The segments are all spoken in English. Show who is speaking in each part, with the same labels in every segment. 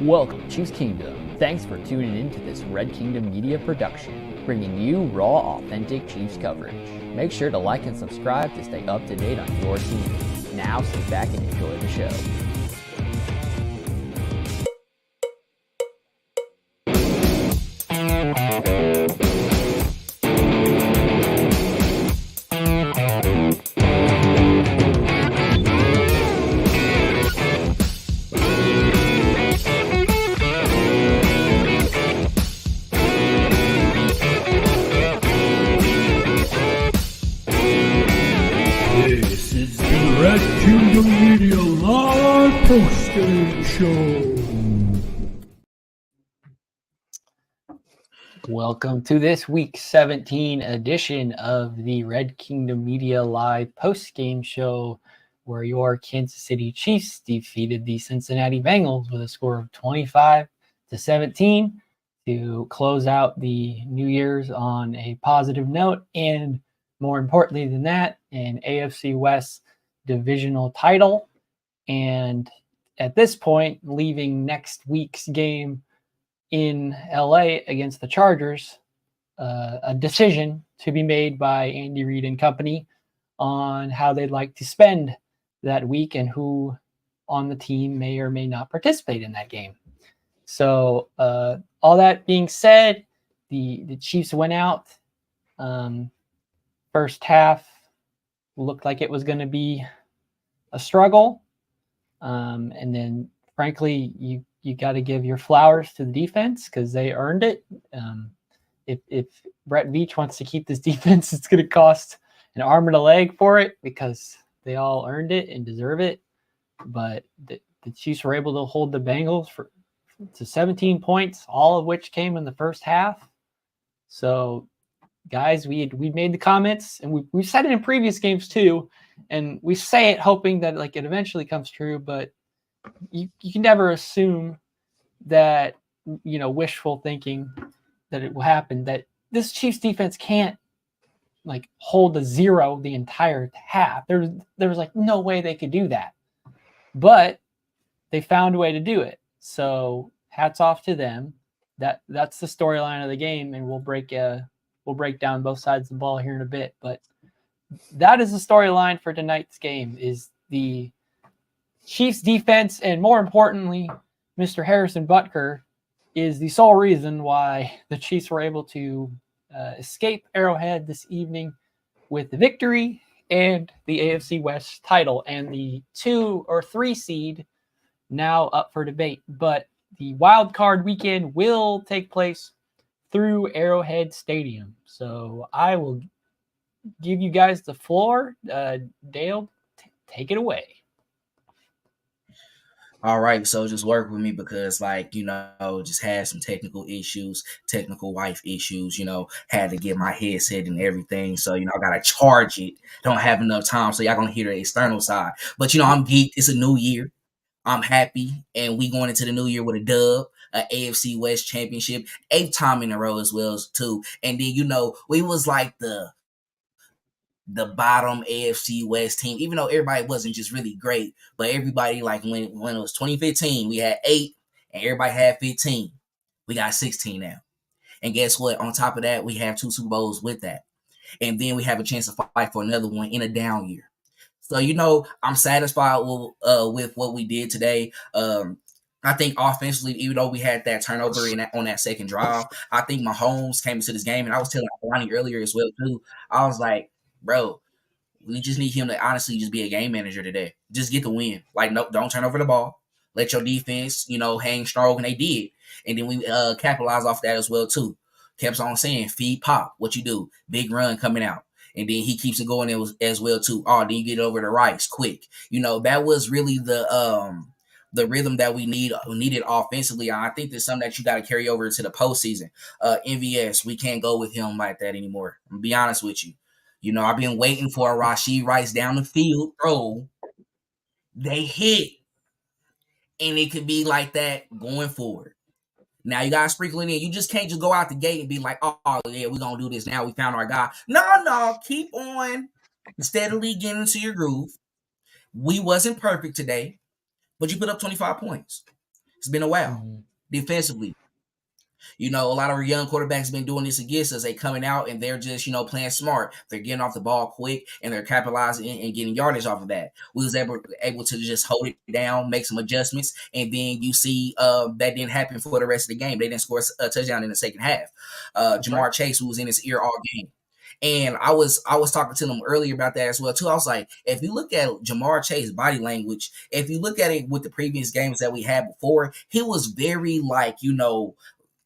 Speaker 1: Welcome, Chiefs Kingdom. Thanks for tuning in to this Red Kingdom Media production, bringing you raw, authentic Chiefs coverage. Make sure to like and subscribe to stay up to date on your team. Now sit back and enjoy the show.
Speaker 2: This is the Red Kingdom Media Live Postgame Show.
Speaker 1: Welcome to this week 17 edition of the Red Kingdom Media Live post-game show, where your Kansas City Chiefs defeated the Cincinnati Bengals with a score of 25-17 to close out the New Year's on a positive note, and more importantly than that, an AFC West divisional title. And at this point, leaving next week's game in LA against the Chargers, a decision to be made by Andy Reid and company on how they'd like to spend that week and who on the team may or may not participate in that game. So all that being said, the Chiefs went out. First half looked like it was going to be a struggle. And then, frankly, you got to give your flowers to the defense because they earned it. If Brett Veach wants to keep this defense, it's going to cost an arm and a leg for it because they all earned it and deserve it. But the Chiefs were able to hold the Bengals to 17 points, all of which came in the first half. So, guys, we made the comments, and we said it in previous games too, and we say it hoping that like it eventually comes true, but you can never assume that, wishful thinking that it will happen, that this Chiefs defense can't like hold a zero the entire half. There was like no way they could do that, but they found a way to do it. So hats off to them. That's the storyline of the game, and we'll break down both sides of the ball here in a bit. But that is the storyline for tonight's game: is the Chiefs defense, and more importantly, Mr. Harrison Butker is the sole reason why the Chiefs were able to escape Arrowhead this evening with the victory and the AFC West title, and the 2 or 3 seed now up for debate. But the wild card weekend will take place through Arrowhead Stadium. So I will give you guys the floor. Dale, take it away.
Speaker 3: All right, so just work with me because, just had some technical wife issues, had to get my headset and everything. So, I got to charge it. Don't have enough time. So, y'all going to hear the external side. But, I'm geeked. It's a new year. I'm happy. And we going into the new year with a dub, an AFC West championship, 8th time in a row as well, too. And then, we was like the bottom AFC West team, even though everybody wasn't just really great, but everybody, like when it was 2015, we had 8 and everybody had 15. We got 16 now. And guess what? On top of that, we have 2 Super Bowls with that. And then we have a chance to fight for another one in a down year. So, I'm satisfied with what we did today. I think offensively, even though we had that turnover on that second drive, I think Mahomes came into this game, and I was telling Lonnie earlier as well, too. I was like, bro, we just need him to honestly just be a game manager today. Just get the win. Like, no, don't turn over the ball. Let your defense, hang strong, and they did. And then we capitalized off that as well, too. Kept on saying, feed Pop, what you do. Big run coming out. And then he keeps it going as well, too. Oh, then you get over to Rice quick. That was really the rhythm that we needed offensively. I think there's something that you got to carry over to the postseason. MVS, we can't go with him like that anymore. I'm going to be honest with you. I've been waiting for a Rashee Rice down the field throw. They hit. And it could be like that going forward. Now, you got to sprinkle it in. You just can't just go out the gate and be like, oh, yeah, we're going to do this now. We found our guy. No. Keep on steadily getting into your groove. We wasn't perfect today, but you put up 25 points. It's been a while
Speaker 1: Mm-hmm.
Speaker 3: defensively. You know, a lot of our young quarterbacks been doing this against us. They coming out and they're just, playing smart. They're getting off the ball quick and they're capitalizing and getting yardage off of that. We was able to just hold it down, make some adjustments, and then you see that didn't happen for the rest of the game. They didn't score a touchdown in the second half. Jamar
Speaker 1: right.
Speaker 3: Chase, who was in his ear all game. And I was talking to them earlier about that as well too. I was like, if you look at Jamar Chase's body language, if you look at it with the previous games that we had before, he was very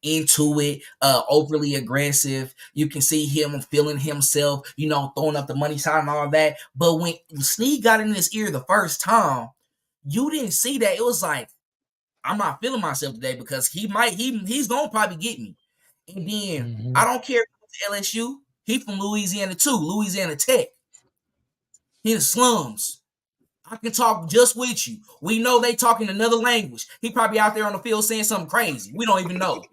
Speaker 3: into it, overly aggressive. You can see him feeling himself, throwing up the money sign and all that. But when Snead got in his ear the first time, you didn't see that. It was like, I'm not feeling myself today because he's gonna probably get me. And then
Speaker 1: Mm-hmm.
Speaker 3: I don't care if it's LSU. He from Louisiana too, Louisiana Tech. He in the slums. I can talk just with you. We know they talking another language. He probably out there on the field saying something crazy. We don't even know.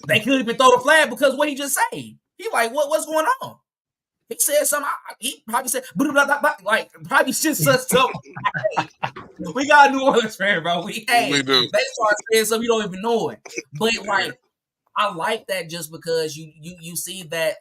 Speaker 3: They couldn't even throw the flag because what he just said. He like, what's going on? He said something. He probably said, blah, blah, blah, blah, like, probably just such something. Hey, we got a New Orleans fan, bro. We do. They start saying something you don't even know it. But like, I like that just because you see that,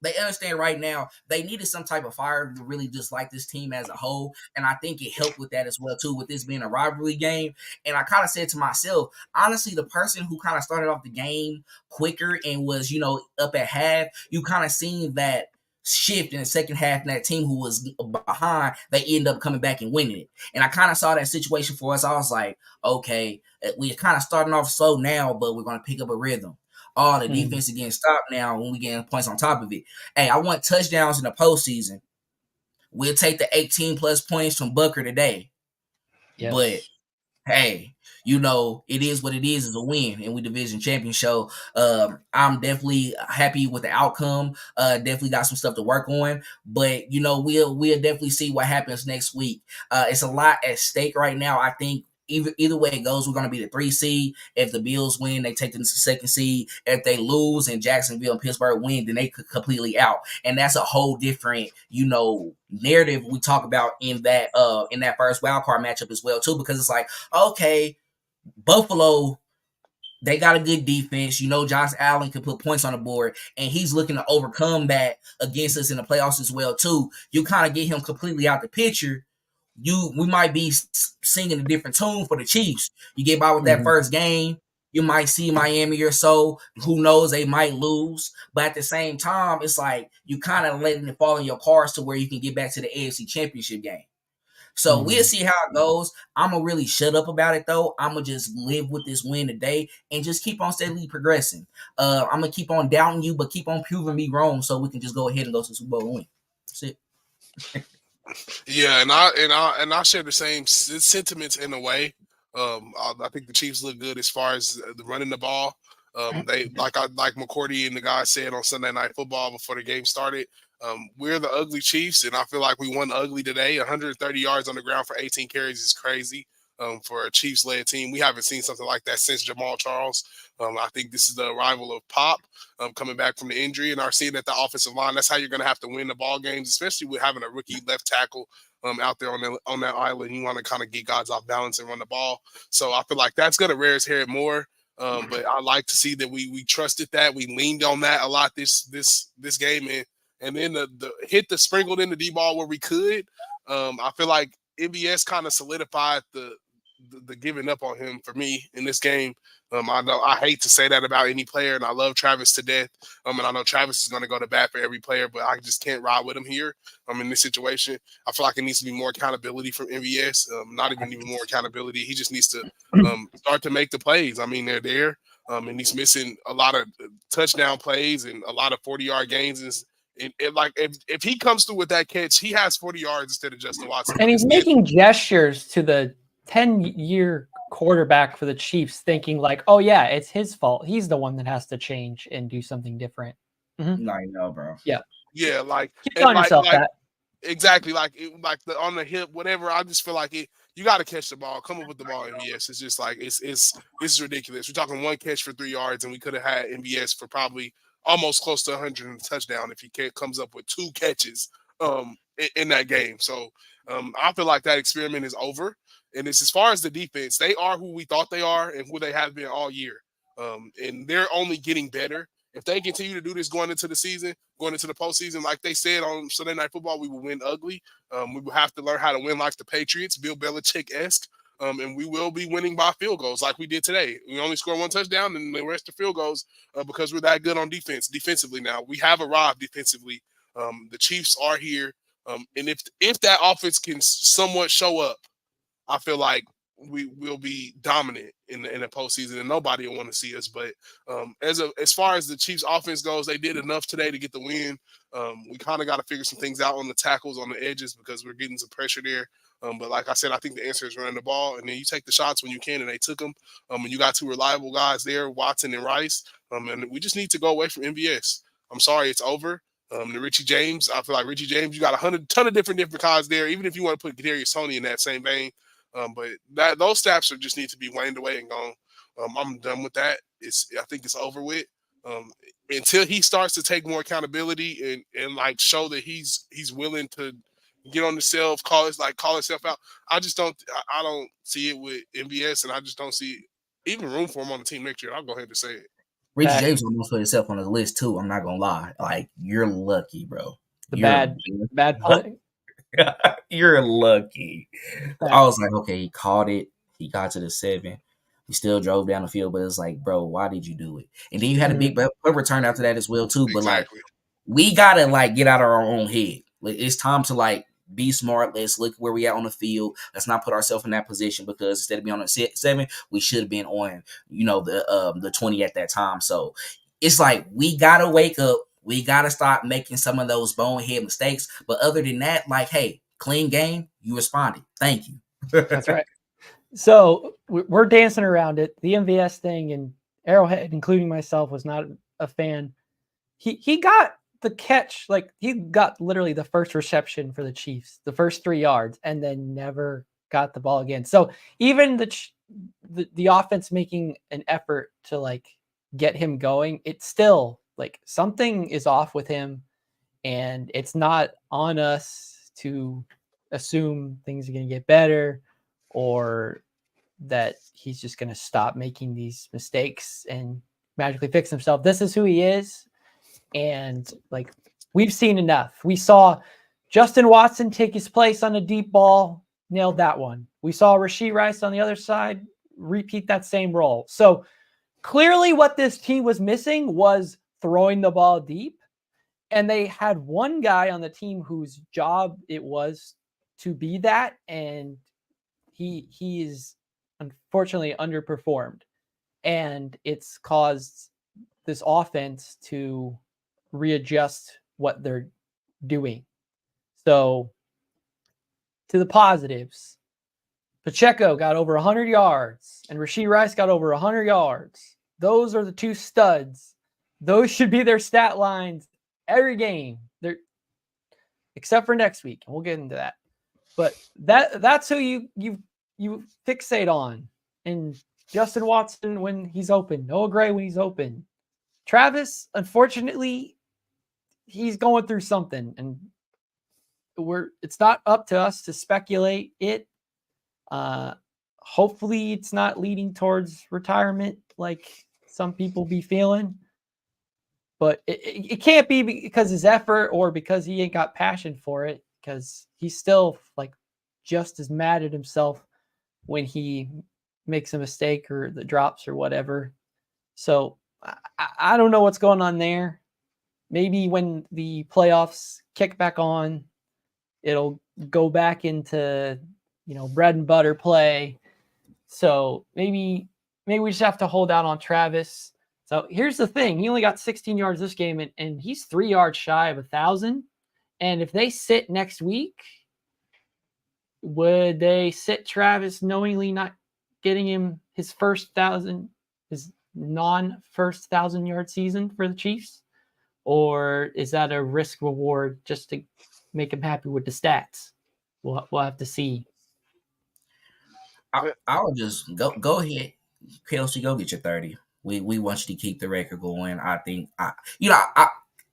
Speaker 3: they understand right now they needed some type of fire to really just like this team as a whole. And I think it helped with that as well, too, with this being a rivalry game. And I kind of said to myself, honestly, the person who kind of started off the game quicker and was, up at half, you kind of seen that shift in the second half, and that team who was behind, they end up coming back and winning it. And I kind of saw that situation for us. I was like, okay, we're kind of starting off slow now, but we're going to pick up a rhythm. Oh, the defense is getting stopped now when we getting points on top of it. Hey, I want touchdowns in the postseason. We'll take the 18 plus points from Booker today. Yes. But hey, it is what it is. It's a win, and we division champion. So I'm definitely happy with the outcome. Definitely got some stuff to work on, but we'll definitely see what happens next week. It's a lot at stake right now. I think either way it goes, we're going to be the 3 seed. If the Bills win, they take the 2nd seed. If they lose and Jacksonville and Pittsburgh win, then they could completely out. And that's a whole different, narrative we talk about in that first wild card matchup as well too, because it's like, okay, Buffalo, they got a good defense. Josh Allen can put points on the board, and he's looking to overcome that against us in the playoffs as well too. You kind of get him completely out the picture. We might be singing a different tune for the Chiefs. You get by with that first game, you might see Miami or so. Who knows? They might lose. But at the same time, it's like you kind of letting it fall in your cards to where you can get back to the AFC Championship game. So we'll see how it goes. I'm going to really shut up about it, though. I'm going to just live with this win today and just keep on steadily progressing. I'm going to keep on doubting you, but keep on proving me wrong so we can just go ahead and go to the Super Bowl and win. That's it.
Speaker 4: Yeah, and I share the same sentiments in a way. I think the Chiefs look good as far as running the ball. They like McCourty and the guy said on Sunday Night Football before the game started. We're the ugly Chiefs, and I feel like we won ugly today. 130 yards on the ground for 18 carries is crazy for a Chiefs-led team. We haven't seen something like that since Jamal Charles. I think this is the arrival of Pop coming back from the injury, and are seeing at the offensive line. That's how you're going to have to win the ball games, especially with having a rookie left tackle out there on that island. You want to kind of get guys off balance and run the ball. So I feel like that's going to rear its head more. But I like to see that we trusted that. We leaned on that a lot this game, and then the hit the sprinkled in the D-ball where we could. I feel like MVS kind of solidified the giving up on him for me in this game. I know I hate to say that about any player, and I love Travis to death. And I know Travis is going to go to bat for every player, but I just can't ride with him here. In this situation, I feel like it needs to be more accountability from MVS. Not even more accountability. He just needs to start to make the plays. They're there, and he's missing a lot of touchdown plays and a lot of 40-yard gains. And if he comes through with that catch, he has 40 yards instead of Justin Watson.
Speaker 1: And he's making gestures to the 10-year quarterback for the Chiefs, thinking like, oh yeah, it's his fault. He's the one that has to change and do something different.
Speaker 3: Mm-hmm. I know, bro.
Speaker 1: Yeah.
Speaker 4: Yeah,
Speaker 1: keep telling yourself that.
Speaker 4: Exactly, on the hip, whatever. I just feel like you got to catch the ball, come up with the ball. MVS, it's just like it's ridiculous. We're talking one catch for 3 yards, and we could have had MVS for probably almost close to 100 and a touchdown if he comes up with 2 catches. in that game. So I feel like that experiment is over. And it's as far as the defense, they are who we thought they are and who they have been all year. And they're only getting better. If they continue to do this going into the season, going into the postseason, like they said on Sunday Night Football, we will win ugly. We will have to learn how to win like the Patriots, Bill Belichick-esque. And we will be winning by field goals like we did today. We only scored one touchdown and the rest of field goals because we're that good on defensively now. We have arrived defensively. The Chiefs are here. And if that offense can somewhat show up, I feel like we will be dominant in the postseason, and nobody will want to see us. But as far as the Chiefs' offense goes, they did enough today to get the win. We kind of got to figure some things out on the tackles, on the edges, because we're getting some pressure there. But like I said, I think the answer is running the ball, and then you take the shots when you can, and they took them. And you got two reliable guys there, Watson and Rice. And we just need to go away from MVS. I'm sorry, it's over. The Richie James, I feel like Richie James, you got ton of different guys there. Even if you want to put Kadarius Toney in that same vein, but those stats are just need to be waned away and gone. I'm done with that. I think it's over with. Until he starts to take more accountability and like show that he's willing to get on himself, call himself out. I don't see it with MVS, and I just don't see even room for him on the team next year. I'll go ahead and say it.
Speaker 3: Richie James almost put himself on the list too. I'm not gonna lie. Like, you're lucky, bro.
Speaker 1: Bad play.
Speaker 3: You're lucky. I was like, okay, he caught it. He got to the 7. He still drove down the field, but it's like, bro, why did you do it? And then you had a big return after that as well too. But
Speaker 4: Exactly.
Speaker 3: like, we gotta like get out of our own head. Like, it's time to like be smart. Let's look where we at on the field. Let's not put ourselves in that position, because instead of being on the 7, we should have been on, the 20 at that time. So it's like, we gotta wake up. We gotta stop making some of those bonehead mistakes. But other than that, like, hey, clean game. You responded. Thank you.
Speaker 1: That's right. So we're dancing around it. The MVS thing, and Arrowhead, including myself, was not a fan. He got the catch, like he got literally the first reception for the Chiefs, the first 3 yards, and then never got the ball again. So even the offense making an effort to like get him going, it's still like something is off with him, and it's not on us to assume things are going to get better or that he's just going to stop making these mistakes and magically fix himself. This is who he is. And like, we've seen enough. We saw Justin Watson take his place on a deep ball, nailed that one. We saw Rashee Rice on the other side repeat that same role. So clearly what this team was missing was throwing the ball deep. And they had one guy on the team whose job it was to be that. And he is unfortunately underperformed. And it's caused this offense to readjust what they're doing. So to the positives, Pacheco got over 100 yards and Rashee Rice got over 100 yards. Those are the two studs. Those should be their stat lines every game. They're, except for next week, and we'll get into that. But that's who you fixate on. And Justin Watson when he's open, Noah Gray when he's open. Travis, unfortunately, he's going through something, and it's not up to us to speculate it. Hopefully it's not leading towards retirement like some people be feeling. But it can't be because his effort or because he ain't got passion for it, because he's still like just as mad at himself when he makes a mistake or the drops or whatever. So I don't know what's going on there. Maybe when the playoffs kick back on, it'll go back into, bread and butter play. So maybe we just have to hold out on Travis. So here's the thing. He only got 16 yards this game, and he's 3 yards shy of 1,000. And if they sit next week, would they sit Travis knowingly not getting him his first 1,000, his non-first 1,000-yard season for the Chiefs? Or is that a risk reward just to make him happy with the stats? We'll have to see.
Speaker 3: I'll just go ahead, Kelsey. Go get your 30. We want you to keep the record going. I think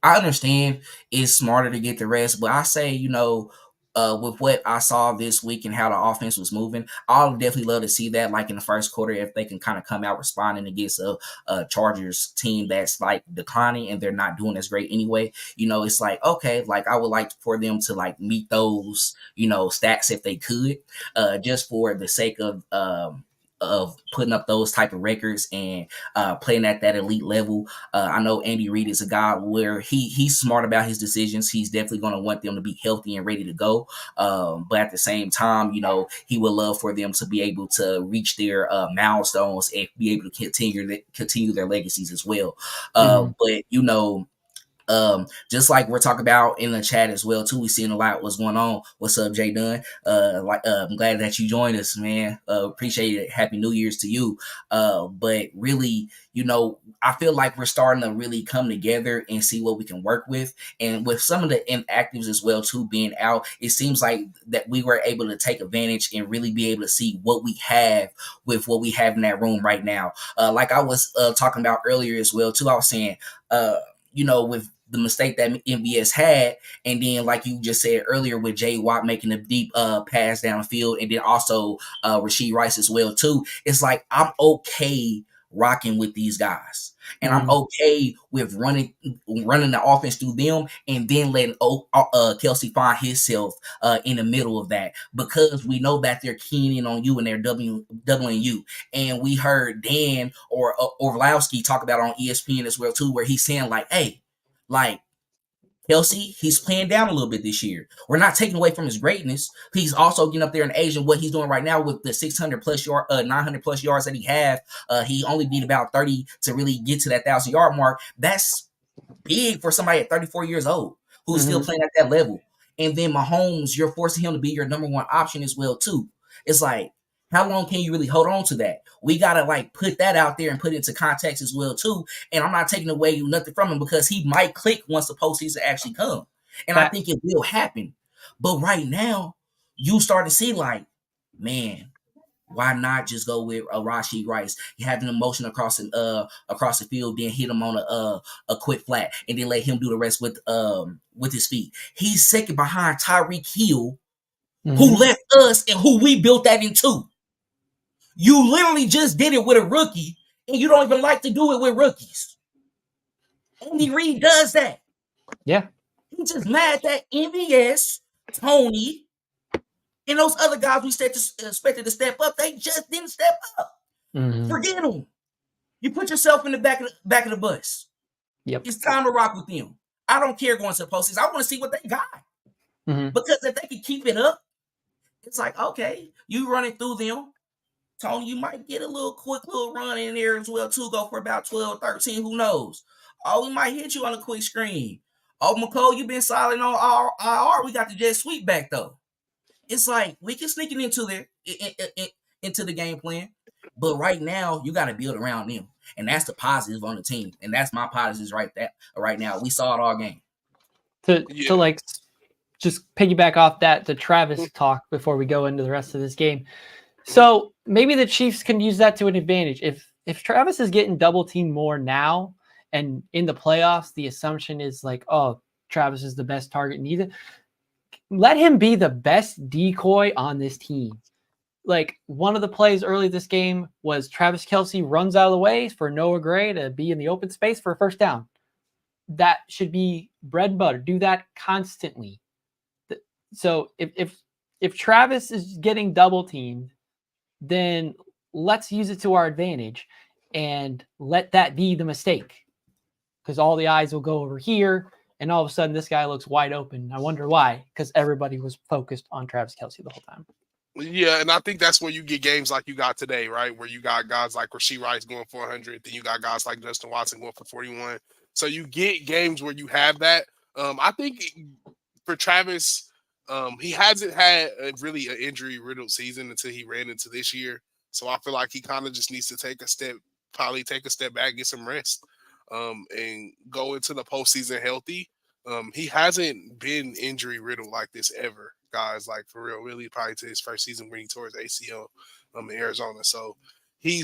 Speaker 3: I understand it's smarter to get the rest, but I say, with what I saw this week and how the offense was moving, I'll definitely love to see that, like in the first quarter, if they can kind of come out responding against a Chargers team that's like declining and they're not doing as great anyway. It's like, okay, like I would like for them to like meet those, stats if they could, just for the sake of putting up those type of records and playing at that elite level. I know Andy Reid is a guy where he's smart about his decisions. He's definitely going to want them to be healthy and ready to go. But at the same time, he would love for them to be able to reach their milestones and be able to continue their legacies as well. But just like we're talking about in the chat as well too, we seeing a lot what's going on. What's up, Jay Dunn? I'm glad that you joined us, man. Appreciate it. Happy New Year's to you. But really, I feel like we're starting to really come together and see what we can work with. And with some of the inactives as well too being out, it seems like that we were able to take advantage and really be able to see what we have with what we have in that room right now. Like I was talking about earlier as well too, I was saying, with the mistake that MVS had, and then like you just said earlier with Jay Watt making a deep pass down the field, and then also Rashee Rice as well too. It's like I'm okay rocking with these guys, and I'm okay with running the offense through them, and then letting Kelsey find himself in the middle of that, because we know that they're keying in on you and they're doubling you. And we heard Dan or Orlowski talk about on ESPN as well too, where he's saying like, hey, like Kelsey, he's playing down a little bit this year. We're not taking away from his greatness. He's also getting up there in age, and what he's doing right now with the 600 plus 900 plus yards that he have. He only need about 30 to really get to that 1,000-yard mark. That's big for somebody at 34 years old who's still playing at that level. And then Mahomes, you're forcing him to be your number one option as well too. It's like, how long can you really hold on to that? We got to like put that out there and put it into context as well too. And I'm not taking away nothing from him, because he might click once the postseason actually come. And I think it will happen. But right now, you start to see like, man, why not just go with Rashee Rice? You have an emotion across the field, then hit him on a quick flat, and then let him do the rest with his feet. He's second behind Tyreek Hill, who left us and who we built that into. You literally just did it with a rookie, and you don't even like to do it with rookies. Andy Reid does that.
Speaker 1: Yeah.
Speaker 3: He's just mad that MVS, Tony, and those other guys we expected to step up, they just didn't step up. Forget them. You put yourself in the back of the bus.
Speaker 1: Yep.
Speaker 3: It's time to rock with them. I don't care going to the postseason. I want to see what they got. Because if they can keep it up, it's like, okay, you running through them. Tony, you might get a quick little run in there as well too. Go for about 12, 13. Who knows? Oh, we might hit you on a quick screen. Oh, McCole, you've been solid on IR. We got the jet sweep back though. It's like we can sneak it into the game plan, but right now you got to build around them, and that's the positive on the team, and that's my positives right now. We saw it all game.
Speaker 1: To like just piggyback off that, the Travis talk before we go into the rest of this game. So maybe the Chiefs can use that to an advantage. If Travis is getting double teamed more now, and in the playoffs, the assumption is like, oh, Travis is the best target needed. Let him be the best decoy on this team. Like one of the plays early this game was Travis Kelce runs out of the way for Noah Gray to be in the open space for a first down. That should be bread and butter. Do that constantly. So if Travis is getting double teamed, then let's use it to our advantage and let that be the mistake, because all the eyes will go over here. And all of a sudden, this guy looks wide open. I wonder why, because everybody was focused on Travis Kelce the whole time.
Speaker 4: Yeah, and I think that's when you get games like you got today, right? Where you got guys like Rashee Rice going for 100, then you got guys like Justin Watson going for 41. So you get games where you have that. I think for Travis, he hasn't had really an injury-riddled season until he ran into this year. So I feel like he kind of just needs to take a step back, get some rest, and go into the postseason healthy. He hasn't been injury-riddled like this ever, guys, like for real, really probably to his first season when he tore his ACL in Arizona. So he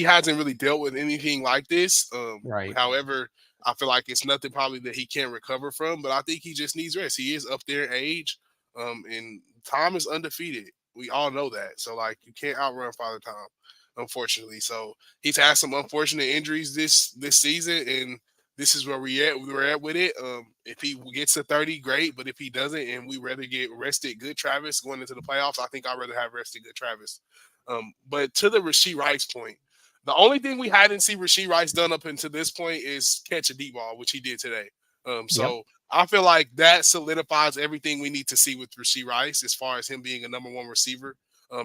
Speaker 4: hasn't really dealt with anything like this.
Speaker 1: Right.
Speaker 4: However, I feel like it's nothing probably that he can't recover from, but I think he just needs rest. He is up there in age, and Tom is undefeated. We all know that. So like you can't outrun Father Tom, unfortunately. So he's had some unfortunate injuries this season, and this is where we're at with it. If he gets to 30, great. But if he doesn't, and we rather get rested good Travis going into the playoffs, I think I'd rather have rested good Travis. But to the Rashee Rice point, the only thing we hadn't seen Rashee Rice done up until this point is catch a deep ball, which he did today. So I feel like that solidifies everything we need to see with Rashee Rice as far as him being a number one receiver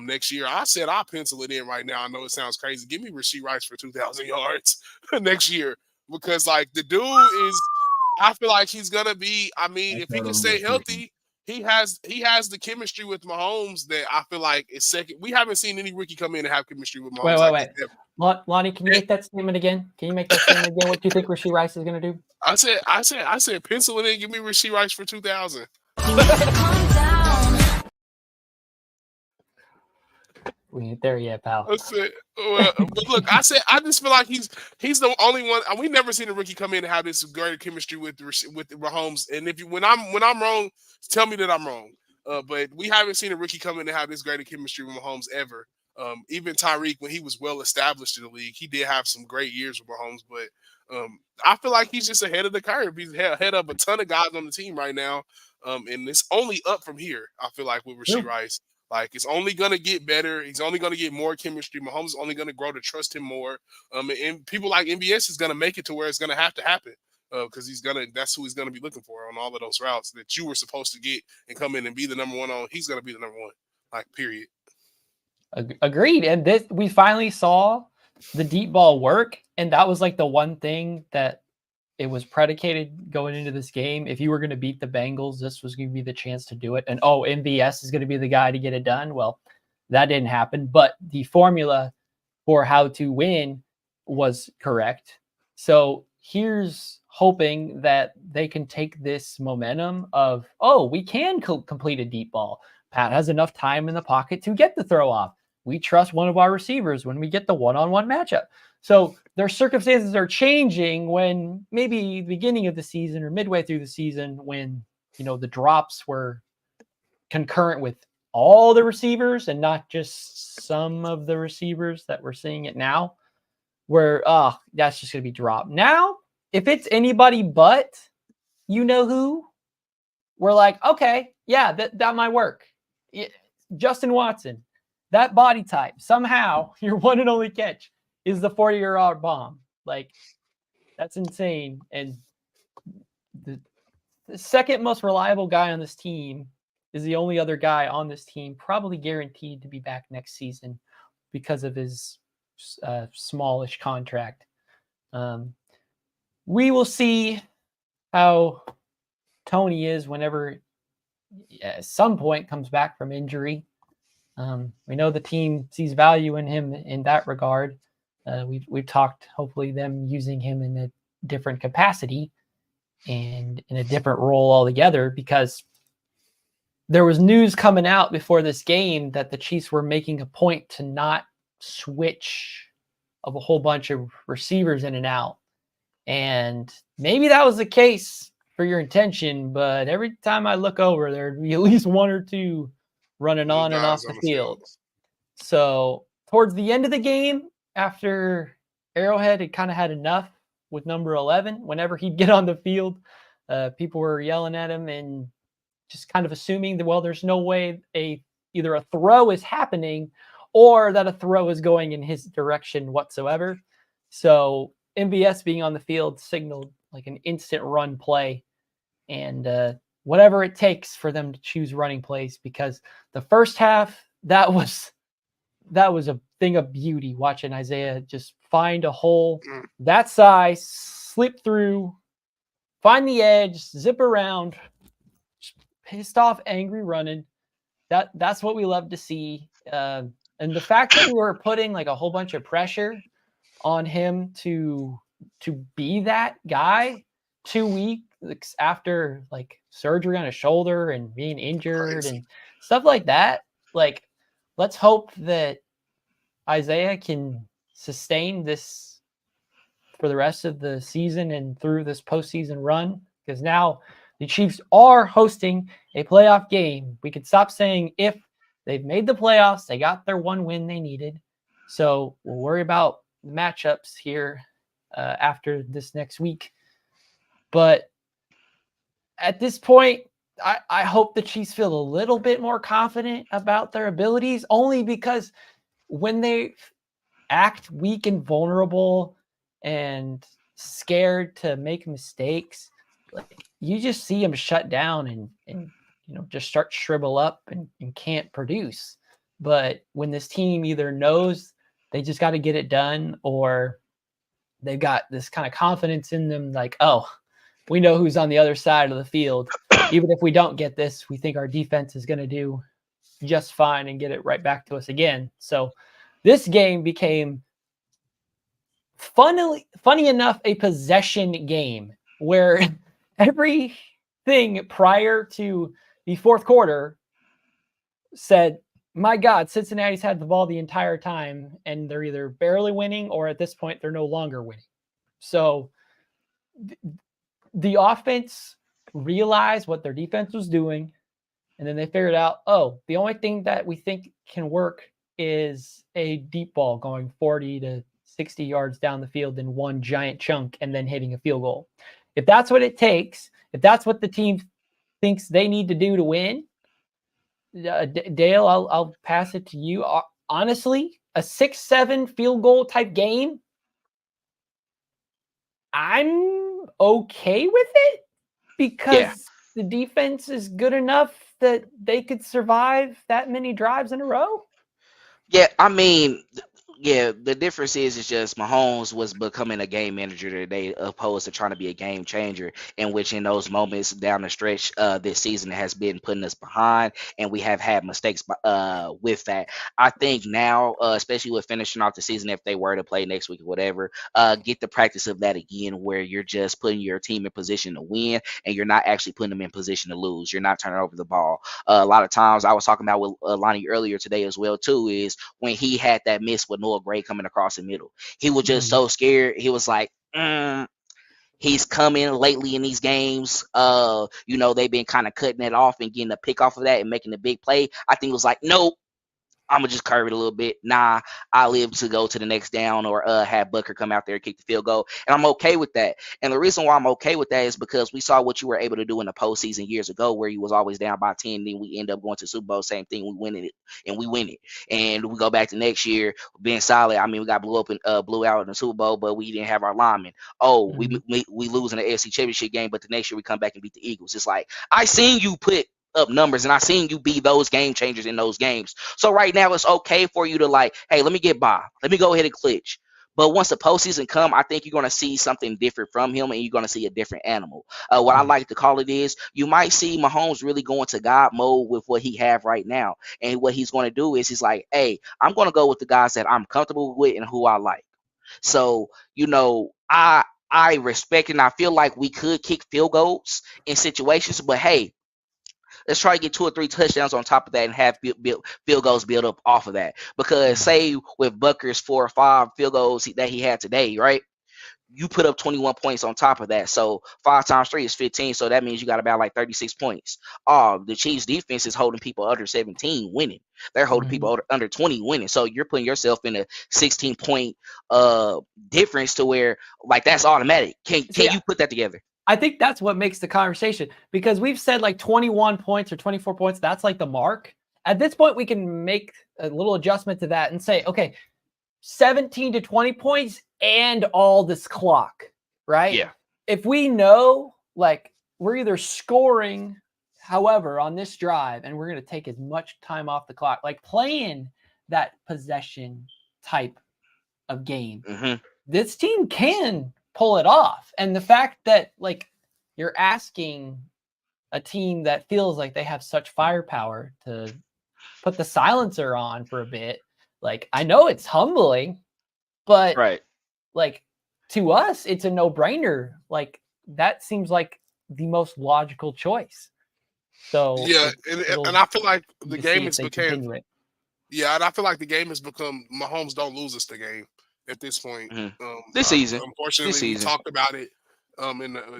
Speaker 4: next year. I said I'll pencil it in right now. I know it sounds crazy. Give me Rashee Rice for 2,000 yards next year because, like, the dude is – I feel like he's going to be – I mean, if he can stay healthy, he has the chemistry with Mahomes that I feel like is second. We haven't seen any rookie come in and have chemistry with Mahomes.
Speaker 1: Wait. Lonnie, can you make that statement again? Can you make that statement again? What do you think Rashee Rice is going to do?
Speaker 4: I said, pencil it in. Give me Rashee Rice for 2,000.
Speaker 1: We ain't there yet, pal.
Speaker 4: I said, but look, I just feel like he's the only one. We never seen a rookie come in and have this great chemistry with Mahomes. And when I'm wrong, tell me that I'm wrong. But we haven't seen a rookie come in and have this great chemistry with Mahomes ever. Even Tyreek, when he was well established in the league, he did have some great years with Mahomes. But I feel like he's just ahead of the curve. He's ahead of a ton of guys on the team right now, and it's only up from here. I feel like with Rashee Rice. Like, it's only going to get better. He's only going to get more chemistry. Mahomes is only going to grow to trust him more. And people like MVS is going to make it to where it's going to have to happen because that's who he's going to be looking for on all of those routes that you were supposed to get and come in and be the number one on. He's going to be the number one, like, period.
Speaker 1: Agreed. And we finally saw the deep ball work. And that was like the one thing that it was predicated going into this game. If you were going to beat the Bengals, this was going to be the chance to do it. And, MVS is going to be the guy to get it done. Well, that didn't happen. But the formula for how to win was correct. So here's hoping that they can take this momentum of, we can complete a deep ball. Pat has enough time in the pocket to get the throw off. We trust one of our receivers when we get the one-on-one matchup. So their circumstances are changing when maybe the beginning of the season or midway through the season when, the drops were concurrent with all the receivers and not just some of the receivers that we're seeing it now, where, that's just going to be dropped. Now, if it's anybody but who, we're like, okay, yeah, that might work. Justin Watson, that body type, somehow your one and only catch is the 40-yard bomb. Like, that's insane. And the second most reliable guy on this team is the only other guy on this team probably guaranteed to be back next season because of his smallish contract. We will see how Tony is whenever at some point comes back from injury. We know the team sees value in him in that regard. We've talked, hopefully, them using him in a different capacity and in a different role altogether, because there was news coming out before this game that the Chiefs were making a point to not switch of a whole bunch of receivers in and out. And maybe that was the case for your intention, but every time I look over, there'd be at least one or two running on and off the field. So towards the end of the game, after Arrowhead had kind of had enough with number 11, whenever he'd get on the field, people were yelling at him and just kind of assuming that, there's no way either a throw is happening or that a throw is going in his direction whatsoever. So MVS being on the field signaled like an instant run play, and whatever it takes for them to choose running plays, because the first half, that was a thing of beauty, watching Isaiah just find a hole that size, slip through, find the edge, zip around, pissed off, angry running. That's what we love to see. And the fact that we were putting like a whole bunch of pressure on him to be that guy 2 weeks after like surgery on his shoulder and being injured and stuff like that. Like, let's hope that Isaiah can sustain this for the rest of the season and through this postseason run, because now the Chiefs are hosting a playoff game. We could stop saying if they've made the playoffs, they got their one win they needed. So we'll worry about the matchups here after this next week. But at this point, I hope the Chiefs feel a little bit more confident about their abilities, only because when they act weak and vulnerable and scared to make mistakes, like you just see them shut down and just start to shrivel up and can't produce. But when this team either knows they just got to get it done, or they've got this kind of confidence in them, like, oh, we know who's on the other side of the field. Even if we don't get this, we think our defense is going to do just fine and get it right back to us again. So this game became, funny enough, a possession game where everything prior to the fourth quarter said, my God, Cincinnati's had the ball the entire time, and they're either barely winning or at this point they're no longer winning. So the offense realized what their defense was doing, and then they figured out, oh, the only thing that we think can work is a deep ball going 40 to 60 yards down the field in one giant chunk and then hitting a field goal. If that's what it takes, if that's what the team thinks they need to do to win, Dale, I'll pass it to you. Honestly, a 6-7 field goal type game, I'm okay with it because the defense is good enough that they could survive that many drives in a row.
Speaker 5: Yeah, I mean, the difference is just Mahomes was becoming a game manager today, opposed to trying to be a game changer, in which in those moments down the stretch this season has been putting us behind, and we have had mistakes with that. I think now, especially with finishing off the season, if they were to play next week or whatever, get the practice of that again, where you're just putting your team in position to win, and you're not actually putting them in position to lose. You're not turning over the ball. A lot of times, I was talking about with Lonnie earlier today as well too, is when he had that miss with Noah Gray coming across the middle. He was just so scared. He was like, he's coming lately in these games. They've been kind of cutting it off and getting a pick off of that and making a big play. I think it was like, nope, I'm gonna just curve it a little bit. Nah, I live to go to the next down or have Booker come out there and kick the field goal, and I'm okay with that. And the reason why I'm okay with that is because we saw what you were able to do in the postseason years ago, where you was always down by 10, then we end up going to Super Bowl, same thing, we win it, and we go back to next year being solid. I mean, we got blew out in the Super Bowl, but we didn't have our linemen. We lose in the AFC Championship game, but the next year we come back and beat the Eagles. It's like, I seen you put up numbers, and I seen you be those game changers in those games. So right now it's okay for you to like, hey, let me get by. Let me go ahead and clutch. But once the postseason come, I think you're going to see something different from him, and you're going to see a different animal. What I like to call it is, you might see Mahomes really going to God mode with what he have right now. And what he's going to do is he's like, hey, I'm going to go with the guys that I'm comfortable with and who I like. So, I respect and I feel like we could kick field goals in situations, but hey, let's try to get 2 or 3 touchdowns on top of that and have field goals build up off of that. Because say with Butker's 4 or 5 field goals that he had today, right? You put up 21 points on top of that. So 5 times 3 is 15. So that means you got about like 36 points. The Chiefs defense is holding people under 17 winning. They're holding people under 20 winning. So you're putting yourself in a 16-point difference to where like that's automatic. Can you put that together?
Speaker 1: I think that's what makes the conversation, because we've said like 21 points or 24 points. That's like the mark. At this point, we can make a little adjustment to that and say, okay, 17 to 20 points and all this clock, right?
Speaker 5: Yeah.
Speaker 1: If we know like we're either scoring, however, on this drive, and we're going to take as much time off the clock, like playing that possession type of game, this team can pull it off. And the fact that like you're asking a team that feels like they have such firepower to put the silencer on for a bit, like I know it's humbling, but like to us it's a no-brainer. Like that seems like the most logical choice. So
Speaker 4: yeah, and I feel like the game has become
Speaker 1: and
Speaker 4: I feel like the game has become Mahomes don't lose us the game. at this point.
Speaker 5: This season.
Speaker 4: Unfortunately, we talked about it.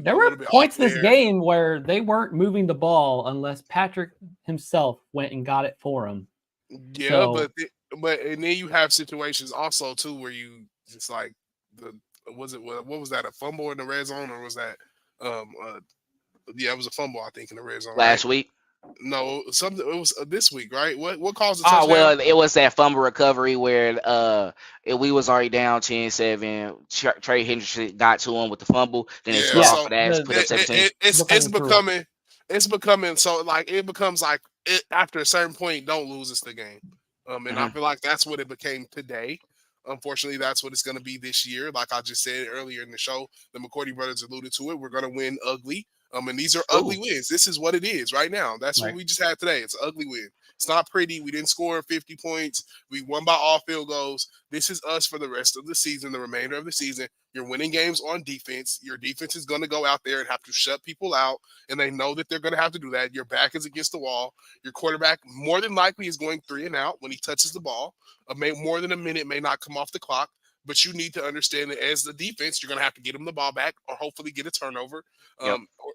Speaker 1: There were points this game where they weren't moving the ball unless Patrick himself went and got it for him.
Speaker 4: Yeah,
Speaker 1: So,
Speaker 4: but and then you have situations also too where you just like what was that, a fumble in the red zone, or was that it was a fumble, I think, in the red zone
Speaker 5: last week.
Speaker 4: No, something. It was this week, right? What caused the touchdown?
Speaker 5: Oh, well, it was that fumble recovery where we was already down 10-7. Trey Hendrickson got to him with the fumble. Then they scored off of that. Put up 17.
Speaker 4: It's becoming so like it becomes like after a certain point, don't lose us the game. And I feel like that's what it became today. Unfortunately, that's what it's going to be this year. Like I just said earlier in the show, the McCourty brothers alluded to it. We're going to win ugly. And these are ugly wins. This is what it is right now. That's what we just had today. It's an ugly win. It's not pretty. We didn't score 50 points. We won by all field goals. This is us for the rest of the season, the remainder of the season. You're winning games on defense. Your defense is going to go out there and have to shut people out, and they know that they're going to have to do that. Your back is against the wall. Your quarterback more than likely is going 3 and out when he touches the ball. More than a minute may not come off the clock. But you need to understand that as the defense, you're going to have to get them the ball back or hopefully get a turnover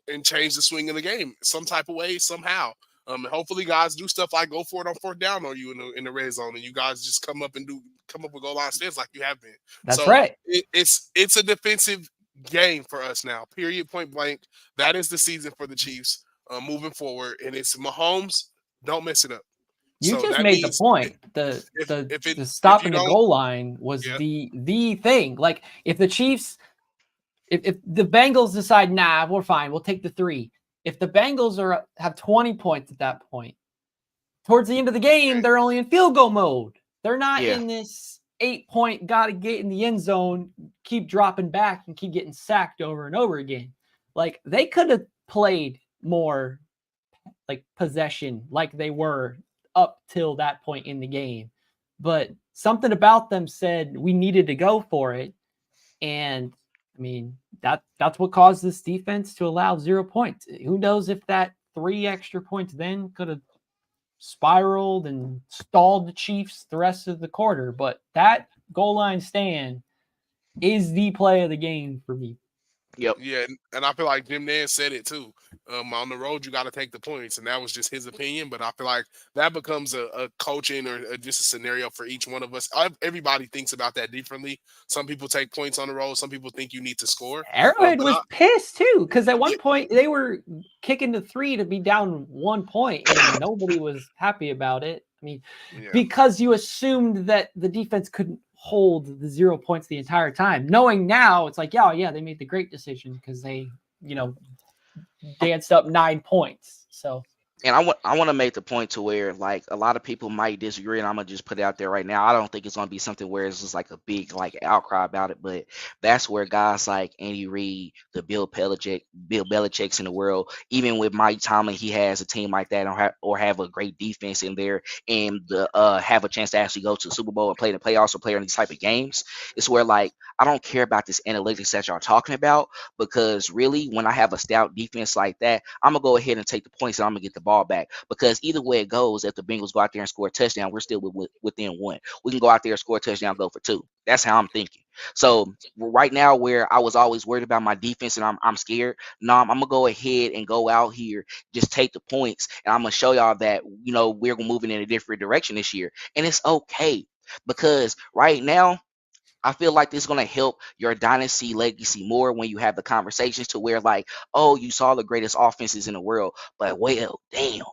Speaker 4: and change the swing of the game some type of way, somehow. Hopefully guys do stuff like go for it on 4th down on you in the red zone, and you guys just come up with goal line stands like you have been.
Speaker 1: That's right.
Speaker 4: It's a defensive game for us now, period, point blank. That is the season for the Chiefs moving forward, and it's Mahomes. Don't mess it up.
Speaker 1: You just made the point. The stopping the goal line was the thing. Like if the Chiefs, if the Bengals decide, nah, we're fine, we'll take the 3. If the Bengals have 20 points at that point, towards the end of the game, they're only in field goal mode. They're not in this 8-point, gotta get in the end zone, keep dropping back and keep getting sacked over and over again. Like they could have played more like possession like they were up till that point in the game, but something about them said we needed to go for it. And I mean, that's what caused this defense to allow 0 points. Who knows if that 3 extra points then could have spiraled and stalled the Chiefs the rest of the quarter. But that goal line stand is the play of the game for me.
Speaker 5: Yep.
Speaker 4: Yeah, and I feel like Jim Nance said it too. On the road, you got to take the points, and that was just his opinion. But I feel like that becomes a coaching or just a scenario for each one of us. Everybody thinks about that differently. Some people take points on the road. Some people think you need to score.
Speaker 1: Arrowhead was pissed too, because at one point they were kicking to 3 to be down 1 point, and nobody was happy about it. I mean, because you assumed that the defense couldn't hold the 0 points the entire time. Knowing now, it's like, yeah, they made the great decision because they, danced up 9 points. So,
Speaker 5: and I want to make the point to where like a lot of people might disagree, and I'm gonna just put it out there right now. I don't think it's gonna be something where it's just like a big like outcry about it, but that's where guys like Andy Reid, the Bill Belichick's in the world, even with Mike Tomlin, he has a team like that or have a great defense in there and have a chance to actually go to the Super Bowl and play the playoffs or play in these type of games. It's where like I don't care about this analytics that y'all talking about, because really when I have a stout defense like that, I'm gonna go ahead and take the points and I'm gonna get the ball back, because either way it goes, if the Bengals go out there and score a touchdown, we're still within 1. We can go out there, score a touchdown, go for 2. That's how I'm thinking. So right now, where I was always worried about my defense and I'm scared, I'm gonna go ahead and go out here, just take the points, and I'm gonna show y'all that we're moving in a different direction this year, and it's okay, because right now I feel like this is going to help your dynasty legacy more when you have the conversations to where like, oh, you saw the greatest offenses in the world, but well, damn,